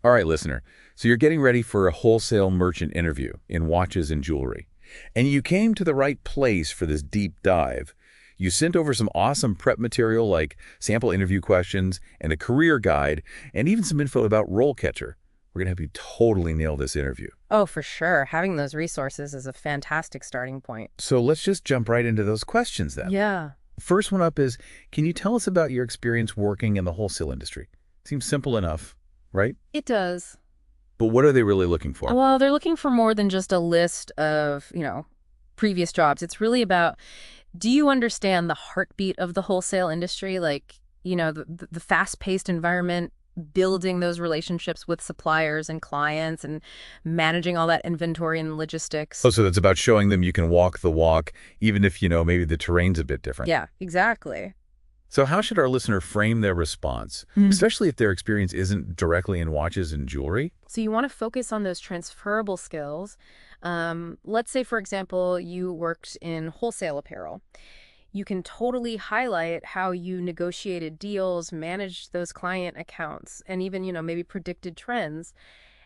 All right, listener. So you're getting ready for a wholesale merchant interview in watches and jewelry. And you came to the right place for this deep dive. You sent over some awesome prep material like sample interview questions and a career guide and even some info about RoleCatcher. We're going to help you totally nail this interview. Oh, for sure. Having those resources is a fantastic starting point. So let's just jump right into those questions then. Yeah. First one up is, can you tell us about your experience working in the wholesale industry? Seems simple enough, right? It does. But what are they really looking for? Well, they're looking for more than just a list of, previous jobs. It's really about, do you understand the heartbeat of the wholesale industry? Like, the fast-paced environment, building those relationships with suppliers and clients and managing all that inventory and logistics. Oh, so that's about showing them you can walk the walk, even if, maybe the terrain's a bit different. Yeah, exactly. So how should our listener frame their response, especially if their experience isn't directly in watches and jewelry? So you want to focus on those transferable skills. Let's say, for example, you worked in wholesale apparel. You can totally highlight how you negotiated deals, managed those client accounts, and even, maybe predicted trends.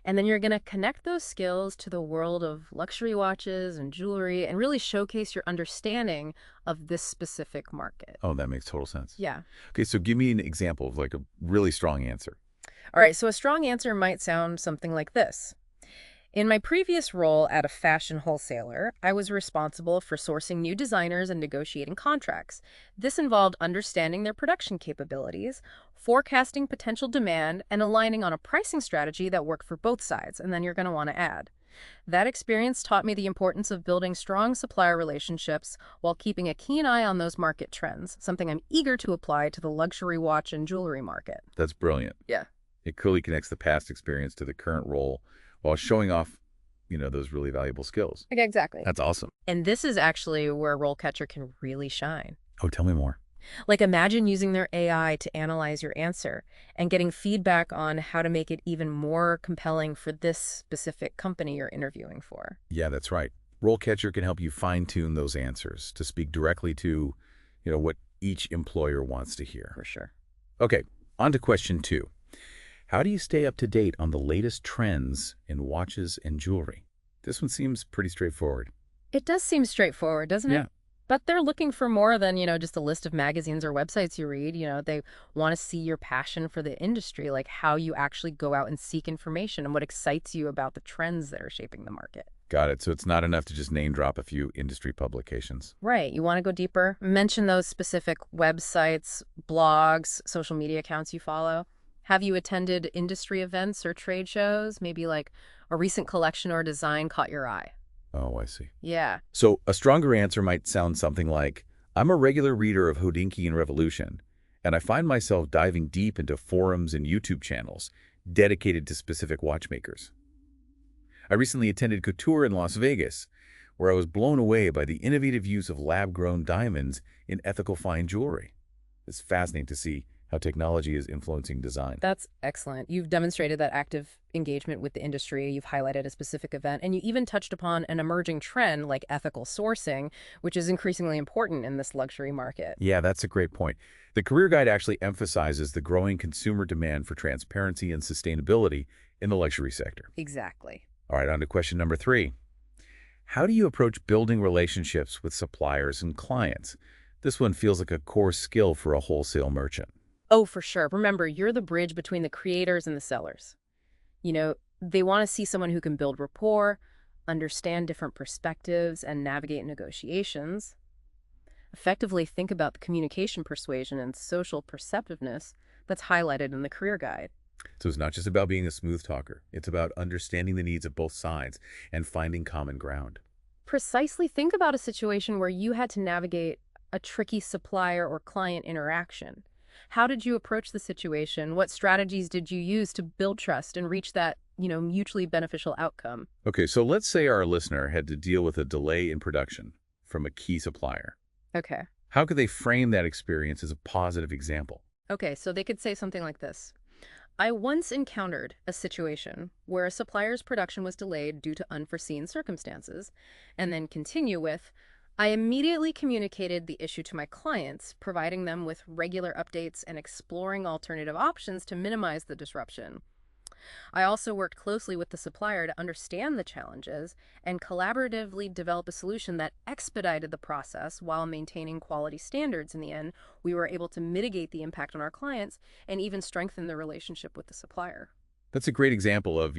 And then you're going to connect those skills to the world of luxury watches and jewelry and really showcase your understanding of this specific market. Oh, that makes total sense. Yeah. Okay, so give me an example of like a really strong answer. All right, so a strong answer might sound something like this. In my previous role at a fashion wholesaler, I was responsible for sourcing new designers and negotiating contracts. This involved understanding their production capabilities, forecasting potential demand, and aligning on a pricing strategy that worked for both sides, and then you're going to want to add. That experience taught me the importance of building strong supplier relationships while keeping a keen eye on those market trends, something I'm eager to apply to the luxury watch and jewelry market. That's brilliant. Yeah. It clearly connects the past experience to the current role while showing off, those really valuable skills. Okay, exactly. That's awesome. And this is actually where RoleCatcher can really shine. Oh, tell me more. Like imagine using their AI to analyze your answer and getting feedback on how to make it even more compelling for this specific company you're interviewing for. Yeah, that's right. RoleCatcher can help you fine-tune those answers to speak directly to, what each employer wants to hear. For sure. Okay, on to question 2. How do you stay up to date on the latest trends in watches and jewelry? This one seems pretty straightforward. It does seem straightforward, doesn't it? Yeah. But they're looking for more than, just a list of magazines or websites you read. They want to see your passion for the industry, like how you actually go out and seek information and what excites you about the trends that are shaping the market. Got it. So it's not enough to just name drop a few industry publications. Right. You want to go deeper. Mention those specific websites, blogs, social media accounts you follow. Have you attended industry events or trade shows? Maybe like a recent collection or design caught your eye. Oh, I see. Yeah. So a stronger answer might sound something like, I'm a regular reader of Hodinkee and Revolution, and I find myself diving deep into forums and YouTube channels dedicated to specific watchmakers. I recently attended Couture in Las Vegas, where I was blown away by the innovative use of lab-grown diamonds in ethical fine jewelry. It's fascinating to see how technology is influencing design. That's excellent. You've demonstrated that active engagement with the industry. You've highlighted a specific event, and you even touched upon an emerging trend like ethical sourcing, which is increasingly important in this luxury market. Yeah, that's a great point. The career guide actually emphasizes the growing consumer demand for transparency and sustainability in the luxury sector. Exactly. All right, on to question number 3. How do you approach building relationships with suppliers and clients? This one feels like a core skill for a wholesale merchant. Oh, for sure. Remember, you're the bridge between the creators and the sellers. They want to see someone who can build rapport, understand different perspectives, and navigate negotiations. Effectively think about the communication persuasion and social perceptiveness that's highlighted in the career guide. So it's not just about being a smooth talker. It's about understanding the needs of both sides and finding common ground. Precisely think about a situation where you had to navigate a tricky supplier or client interaction. How did you approach the situation? What strategies did you use to build trust and reach that, mutually beneficial outcome? Okay, so let's say our listener had to deal with a delay in production from a key supplier. Okay. How could they frame that experience as a positive example? Okay, so they could say something like this. I once encountered a situation where a supplier's production was delayed due to unforeseen circumstances, and then continue with, I immediately communicated the issue to my clients, providing them with regular updates and exploring alternative options to minimize the disruption. I also worked closely with the supplier to understand the challenges and collaboratively develop a solution that expedited the process while maintaining quality standards. In the end, we were able to mitigate the impact on our clients and even strengthen the relationship with the supplier. That's a great example of,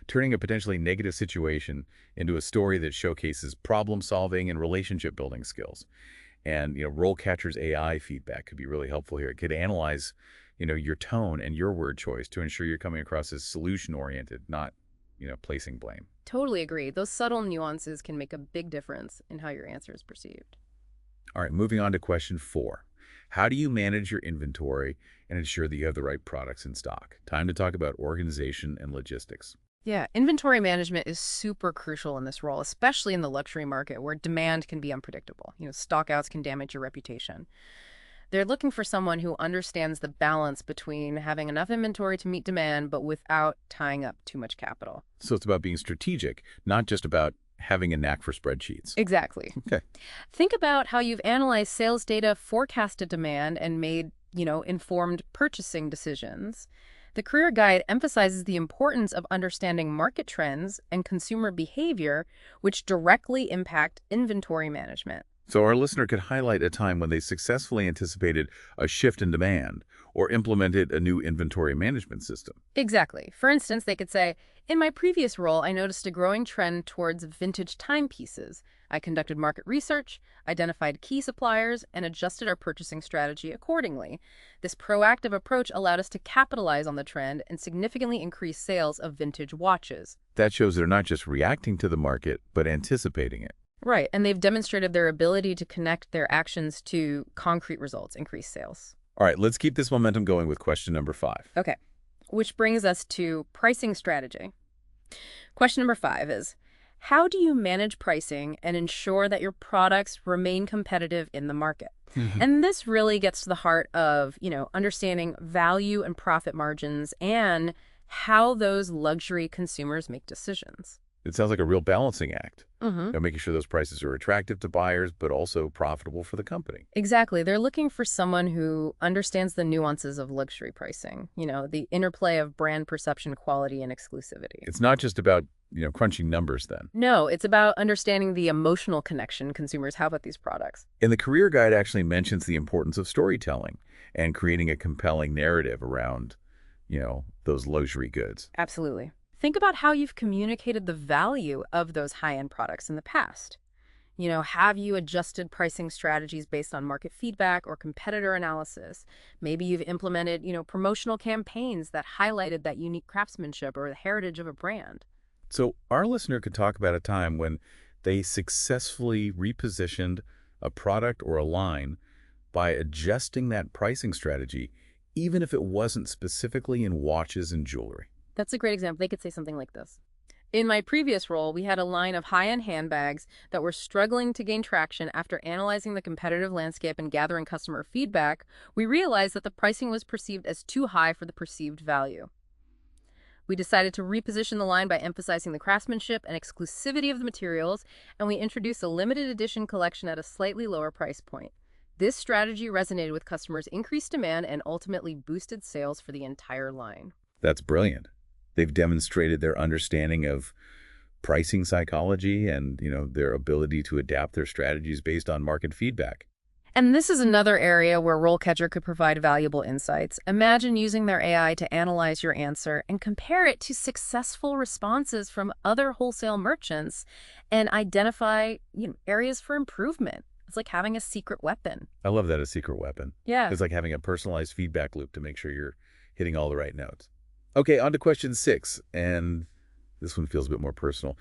turning a potentially negative situation into a story that showcases problem solving and relationship building skills. And, RoleCatcher's AI feedback could be really helpful here. It could analyze, your tone and your word choice to ensure you're coming across as solution-oriented, not, placing blame. Totally agree. Those subtle nuances can make a big difference in how your answer is perceived. All right, moving on to question 4. How do you manage your inventory and ensure that you have the right products in stock? Time to talk about organization and logistics. Yeah, inventory management is super crucial in this role, especially in the luxury market where demand can be unpredictable. Stockouts can damage your reputation. They're looking for someone who understands the balance between having enough inventory to meet demand, but without tying up too much capital. So it's about being strategic, not just about having a knack for spreadsheets. Exactly. Okay. Think about how you've analyzed sales data, forecasted demand, and made, informed purchasing decisions. The career guide emphasizes the importance of understanding market trends and consumer behavior, which directly impact inventory management. So our listener could highlight a time when they successfully anticipated a shift in demand or implemented a new inventory management system. Exactly. For instance, they could say, in my previous role, I noticed a growing trend towards vintage timepieces. I conducted market research, identified key suppliers, and adjusted our purchasing strategy accordingly. This proactive approach allowed us to capitalize on the trend and significantly increase sales of vintage watches. That shows they're not just reacting to the market, but anticipating it. Right, and they've demonstrated their ability to connect their actions to concrete results, increase sales. All right, let's keep this momentum going with question number 5. Okay, which brings us to pricing strategy. Question number 5 is, how do you manage pricing and ensure that your products remain competitive in the market? And this really gets to the heart of, understanding value and profit margins and how those luxury consumers make decisions. It sounds like a real balancing act. Mm-hmm. Making sure those prices are attractive to buyers, but also profitable for the company. Exactly. They're looking for someone who understands the nuances of luxury pricing, the interplay of brand perception, quality, and exclusivity. It's not just about, crunching numbers then. No, it's about understanding the emotional connection consumers have with these products. And the career guide actually mentions the importance of storytelling and creating a compelling narrative around, those luxury goods. Absolutely. Think about how you've communicated the value of those high-end products in the past. Have you adjusted pricing strategies based on market feedback or competitor analysis? Maybe you've implemented, promotional campaigns that highlighted that unique craftsmanship or the heritage of a brand. So our listener could talk about a time when they successfully repositioned a product or a line by adjusting that pricing strategy, even if it wasn't specifically in watches and jewelry. That's a great example. They could say something like this. In my previous role, we had a line of high-end handbags that were struggling to gain traction. After analyzing the competitive landscape and gathering customer feedback, we realized that the pricing was perceived as too high for the perceived value. We decided to reposition the line by emphasizing the craftsmanship and exclusivity of the materials, and we introduced a limited edition collection at a slightly lower price point. This strategy resonated with customers' increased demand and ultimately boosted sales for the entire line. That's brilliant. They've demonstrated their understanding of pricing psychology and, their ability to adapt their strategies based on market feedback. And this is another area where RoleCatcher could provide valuable insights. Imagine using their AI to analyze your answer and compare it to successful responses from other wholesale merchants and identify, areas for improvement. It's like having a secret weapon. I love that, a secret weapon. Yeah. It's like having a personalized feedback loop to make sure you're hitting all the right notes. Okay, on to question 6, and this one feels a bit more personal.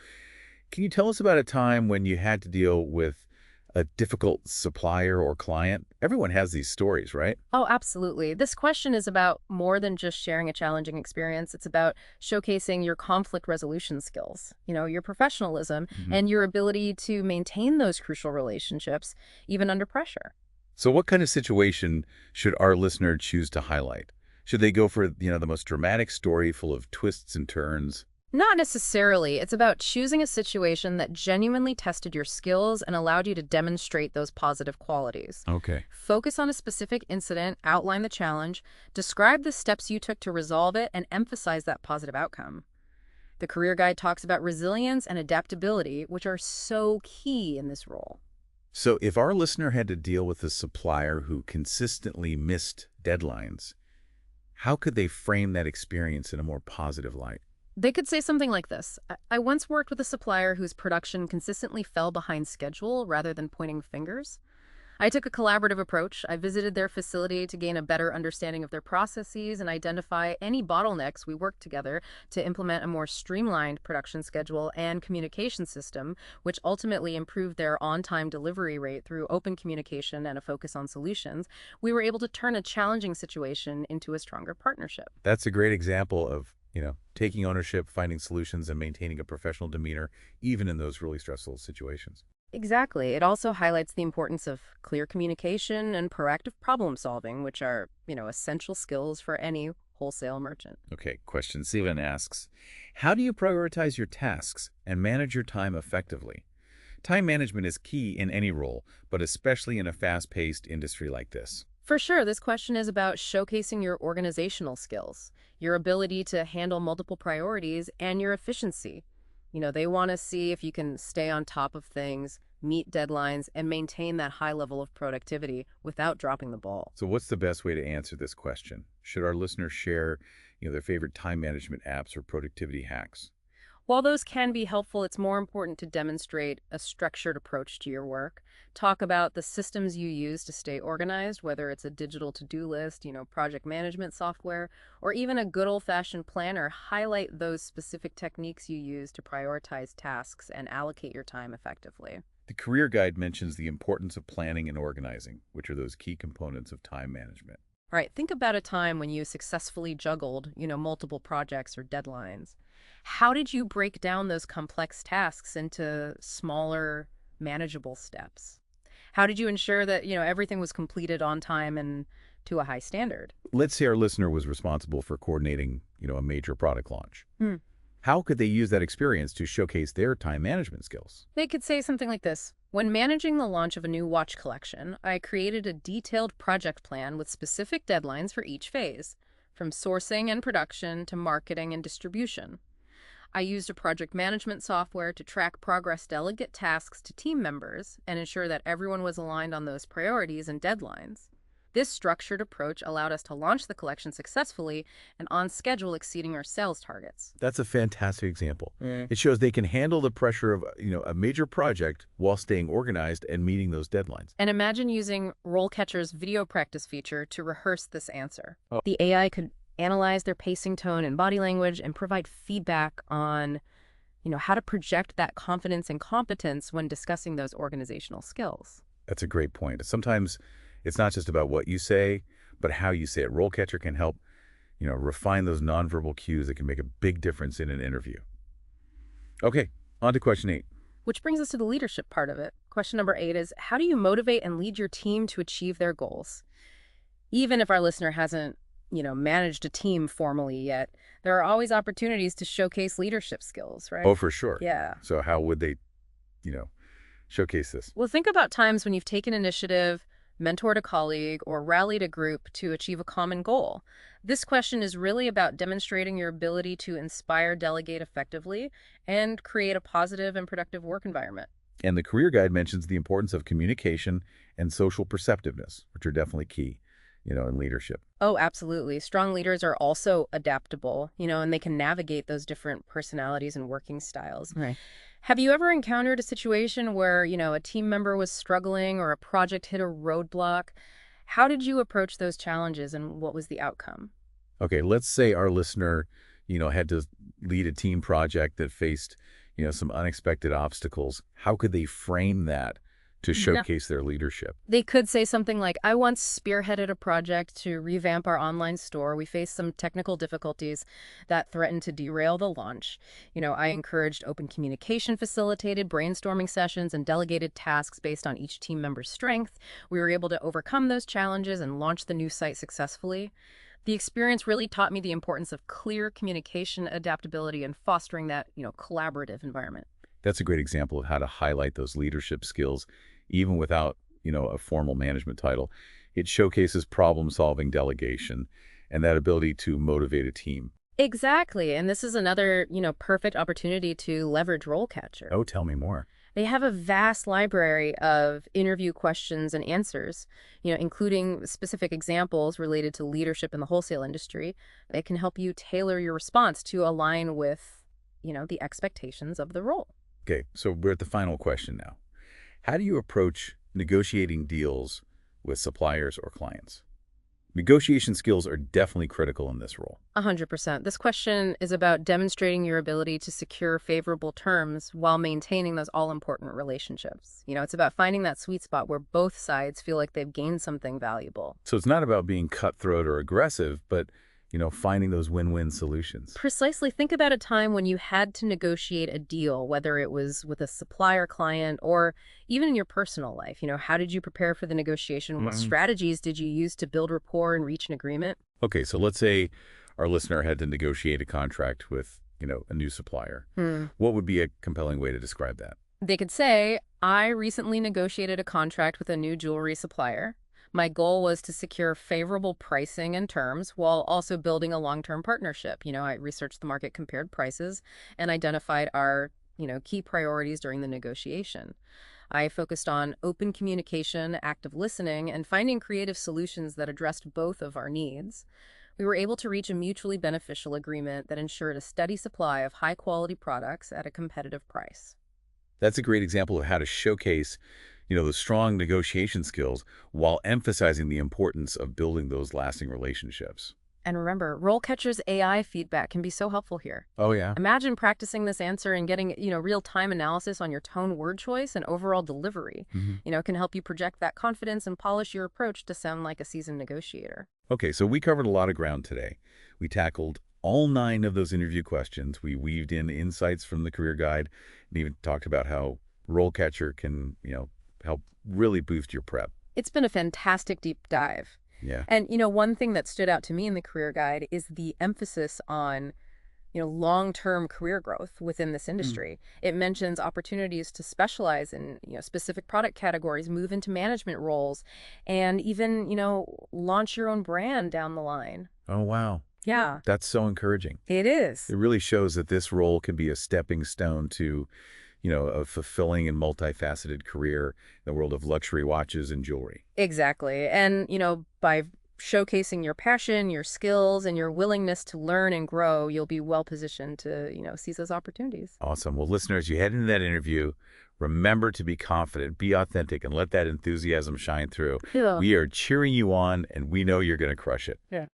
Can you tell us about a time when you had to deal with a difficult supplier or client? Everyone has these stories, right? Oh, absolutely. This question is about more than just sharing a challenging experience. It's about showcasing your conflict resolution skills, your professionalism, and your ability to maintain those crucial relationships, even under pressure. So what kind of situation should our listener choose to highlight? Should they go for, the most dramatic story full of twists and turns? Not necessarily. It's about choosing a situation that genuinely tested your skills and allowed you to demonstrate those positive qualities. Okay. Focus on a specific incident, outline the challenge, describe the steps you took to resolve it, and emphasize that positive outcome. The career guide talks about resilience and adaptability, which are so key in this role. So if our listener had to deal with a supplier who consistently missed deadlines, how could they frame that experience in a more positive light? They could say something like this. I once worked with a supplier whose production consistently fell behind schedule rather than pointing fingers. I took a collaborative approach. I visited their facility to gain a better understanding of their processes and identify any bottlenecks. We worked together to implement a more streamlined production schedule and communication system, which ultimately improved their on-time delivery rate through open communication and a focus on solutions. We were able to turn a challenging situation into a stronger partnership. That's a great example of, taking ownership, finding solutions, and maintaining a professional demeanor, even in those really stressful situations. Exactly. It also highlights the importance of clear communication and proactive problem solving, which are, essential skills for any wholesale merchant. Okay, question 7 asks, how do you prioritize your tasks and manage your time effectively? Time management is key in any role, but especially in a fast-paced industry like this. For sure, this question is about showcasing your organizational skills, your ability to handle multiple priorities, and your efficiency. They want to see if you can stay on top of things, meet deadlines, and maintain that high level of productivity without dropping the ball. So what's the best way to answer this question? Should our listeners share, their favorite time management apps or productivity hacks? While those can be helpful, it's more important to demonstrate a structured approach to your work. Talk about the systems you use to stay organized, whether it's a digital to-do list, project management software, or even a good old-fashioned planner. Highlight those specific techniques you use to prioritize tasks and allocate your time effectively. The career guide mentions the importance of planning and organizing, which are those key components of time management. All right, think about a time when you successfully juggled, multiple projects or deadlines. How did you break down those complex tasks into smaller, manageable steps? How did you ensure that, everything was completed on time and to a high standard? Let's say our listener was responsible for coordinating, a major product launch. Hmm. How could they use that experience to showcase their time management skills? They could say something like this. When managing the launch of a new watch collection, I created a detailed project plan with specific deadlines for each phase, from sourcing and production to marketing and distribution. I used a project management software to track progress, delegate tasks to team members, and ensure that everyone was aligned on those priorities and deadlines. This structured approach allowed us to launch the collection successfully and on schedule, exceeding our sales targets. That's a fantastic example. It shows they can handle the pressure of, a major project while staying organized and meeting those deadlines. And imagine using RoleCatcher's video practice feature to rehearse this answer. Oh. The AI could analyze their pacing, tone, and body language and provide feedback on, how to project that confidence and competence when discussing those organizational skills. That's a great point. Sometimes it's not just about what you say, but how you say it. RoleCatcher can help, refine those nonverbal cues that can make a big difference in an interview. Okay, on to question 8. Which brings us to the leadership part of it. Question number 8 is, how do you motivate and lead your team to achieve their goals? Even if our listener hasn't, managed a team formally yet, there are always opportunities to showcase leadership skills, right? Oh, for sure. Yeah. So how would they, showcase this? Well, think about times when you've taken initiative, mentored a colleague, or rallied a group to achieve a common goal. This question is really about demonstrating your ability to inspire, delegate effectively, and create a positive and productive work environment. And the career guide mentions the importance of communication and social perceptiveness, which are definitely key, in leadership. Oh, absolutely. Strong leaders are also adaptable, and they can navigate those different personalities and working styles. Right. Have you ever encountered a situation where, a team member was struggling or a project hit a roadblock? How did you approach those challenges and what was the outcome? Okay, let's say our listener, had to lead a team project that faced, some unexpected obstacles. How could they frame that to showcase their leadership? They could say something like, I once spearheaded a project to revamp our online store. We faced some technical difficulties that threatened to derail the launch. I encouraged open communication, facilitated brainstorming sessions, and delegated tasks based on each team member's strength. We were able to overcome those challenges and launch the new site successfully. The experience really taught me the importance of clear communication, adaptability, and fostering that, collaborative environment. That's a great example of how to highlight those leadership skills, even without, a formal management title. It showcases problem-solving delegation and that ability to motivate a team. Exactly. And this is another, perfect opportunity to leverage RoleCatcher. Oh, tell me more. They have a vast library of interview questions and answers, including specific examples related to leadership in the wholesale industry. It can help you tailor your response to align with, the expectations of the role. Okay, so we're at the final question now. How do you approach negotiating deals with suppliers or clients? Negotiation skills are definitely critical in this role. 100%. This question is about demonstrating your ability to secure favorable terms while maintaining those all-important relationships. It's about finding that sweet spot where both sides feel like they've gained something valuable. So it's not about being cutthroat or aggressive, but, finding those win-win solutions. Precisely. Think about a time when you had to negotiate a deal, whether it was with a supplier, client, or even in your personal life. How did you prepare for the negotiation? What strategies did you use to build rapport and reach an agreement? Okay, so let's say our listener had to negotiate a contract with, a new supplier. What would be a compelling way to describe that? They could say, I recently negotiated a contract with a new jewelry supplier. My goal was to secure favorable pricing and terms while also building a long-term partnership. I researched the market, compared prices, and identified our, key priorities during the negotiation. I focused on open communication, active listening, and finding creative solutions that addressed both of our needs. We were able to reach a mutually beneficial agreement that ensured a steady supply of high-quality products at a competitive price. That's a great example of how to showcase, the strong negotiation skills while emphasizing the importance of building those lasting relationships. And remember, RoleCatcher's AI feedback can be so helpful here. Oh, yeah. Imagine practicing this answer and getting, real-time analysis on your tone, word choice, and overall delivery. It can help you project that confidence and polish your approach to sound like a seasoned negotiator. Okay, so we covered a lot of ground today. We tackled all 9 of those interview questions. We weaved in insights from the career guide and even talked about how RoleCatcher can, help really boost your prep. It's been a fantastic deep dive. Yeah. And, one thing that stood out to me in the career guide is the emphasis on, long-term career growth within this industry. It mentions opportunities to specialize in, specific product categories, move into management roles, and even, launch your own brand down the line. Oh, wow. Yeah, That's so encouraging. it is. It really shows that this role can be a stepping stone to, a fulfilling and multifaceted career in the world of luxury watches and jewelry. Exactly. And, by showcasing your passion, your skills, and your willingness to learn and grow, you'll be well positioned to, seize those opportunities. Awesome. Well, listeners, you head into that interview, remember to be confident, be authentic, and let that enthusiasm shine through. Yeah. We are cheering you on, and we know you're going to crush it. Yeah.